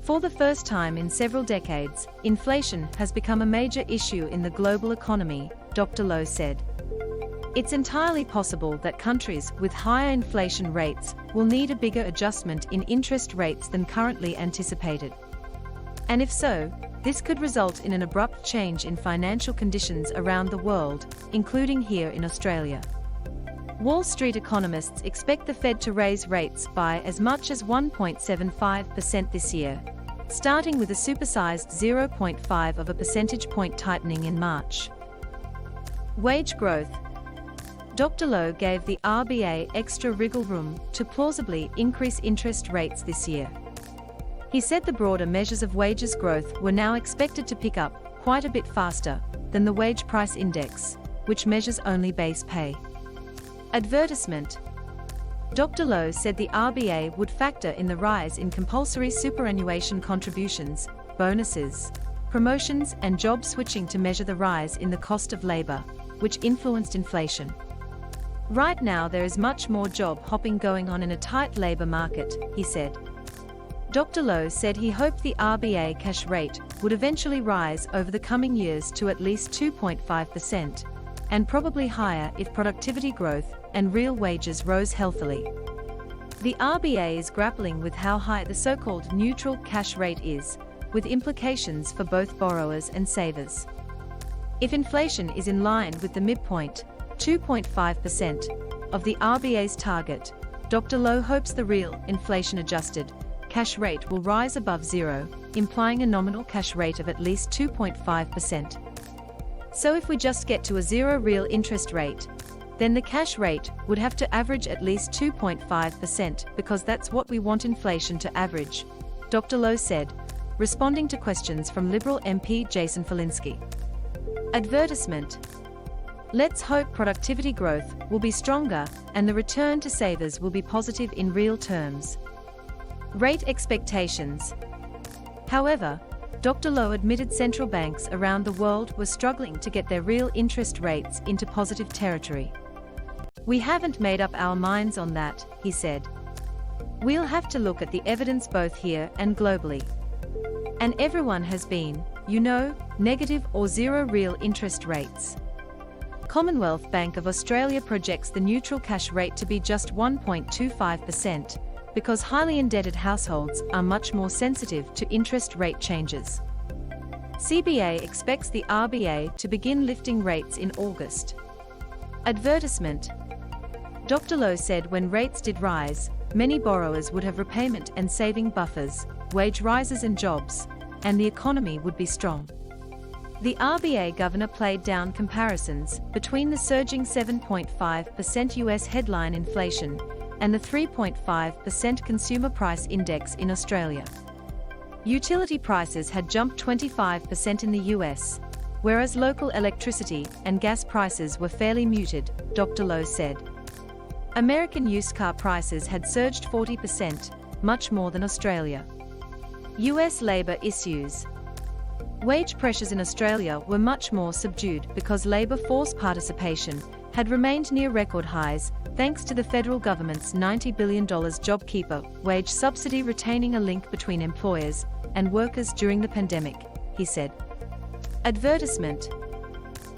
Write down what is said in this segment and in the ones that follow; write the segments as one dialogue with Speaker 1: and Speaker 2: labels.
Speaker 1: For the first time in several decades, inflation has become a major issue in the global economy, Dr. Lowe said. It's entirely possible that countries with higher inflation rates will need a bigger adjustment in interest rates than currently anticipated. And if so, this could result in an abrupt change in financial conditions around the world, including here in Australia. Wall Street economists expect the Fed to raise rates by as much as 1.75% this year, starting with a supersized 0.5 of a percentage point tightening in March. Wage growth. Dr. Lowe gave the RBA extra wriggle room to plausibly increase interest rates this year. He said the broader measures of wages growth were now expected to pick up quite a bit faster than the wage price index, which measures only base pay. Advertisement. Dr. Lowe said the RBA would factor in the rise in compulsory superannuation contributions, bonuses, promotions and job switching to measure the rise in the cost of labor, which influenced inflation. Right now there is much more job hopping going on in a tight labor market, he said. Dr. Lowe said he hoped the RBA cash rate would eventually rise over the coming years to at least 2.5%, and probably higher if productivity growth and real wages rose healthily. The RBA is grappling with how high the so-called neutral cash rate is, with implications for both borrowers and savers. If inflation is in line with the midpoint, 2.5%, of the RBA's target, Dr. Lowe hopes the real, inflation-adjusted, cash rate will rise above zero, implying a nominal cash rate of at least 2.5%. So if we just get to a zero real interest rate, then the cash rate would have to average at least 2.5% because that's what we want inflation to average, Dr. Lowe said, responding to questions from Liberal MP Jason Falinski. Advertisement. Let's hope productivity growth will be stronger and the return to savers will be positive in real terms. Rate expectations. However, Dr. Lowe admitted central banks around the world were struggling to get their real interest rates into positive territory. We haven't made up our minds on that, he said. We'll have to look at the evidence both here and globally. And everyone has been, negative or zero real interest rates. Commonwealth Bank of Australia projects the neutral cash rate to be just 1.25%, because highly indebted households are much more sensitive to interest rate changes. CBA expects the RBA to begin lifting rates in August. Advertisement. Dr. Lowe said when rates did rise, many borrowers would have repayment and saving buffers, wage rises and jobs, and the economy would be strong. The RBA governor played down comparisons between the surging 7.5% US headline inflation and the 3.5% consumer price index in Australia. Utility prices had jumped 25% in the US, whereas local electricity and gas prices were fairly muted, Dr. Lowe said. American used car prices had surged 40%, much more than Australia. US labor issues. Wage pressures in Australia were much more subdued because labour force participation had remained near record highs, thanks to the federal government's $90 billion JobKeeper wage subsidy retaining a link between employers and workers during the pandemic, he said. Advertisement.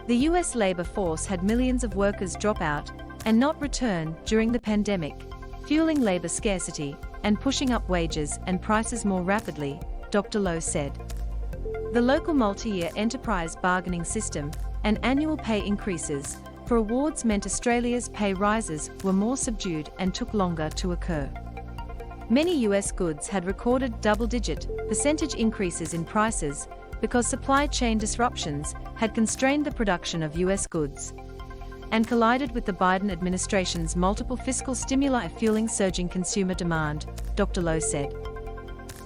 Speaker 1: The US labour force had millions of workers drop out and not return during the pandemic, fueling labour scarcity and pushing up wages and prices more rapidly, Dr. Lowe said. The local multi-year enterprise bargaining system and annual pay increases for awards meant Australia's pay rises were more subdued and took longer to occur. Many US goods had recorded double-digit percentage increases in prices because supply chain disruptions had constrained the production of US goods and collided with the Biden administration's multiple fiscal stimuli fueling surging consumer demand, Dr. Lowe said.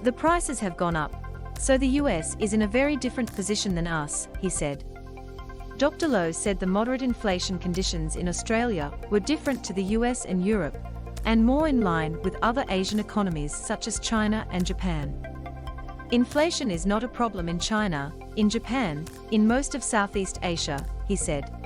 Speaker 1: The prices have gone up, so the US is in a very different position than us, he said. Dr. Lowe said the moderate inflation conditions in Australia were different to the US and Europe, and more in line with other Asian economies such as China and Japan. Inflation is not a problem in China, in Japan, in most of Southeast Asia, he said.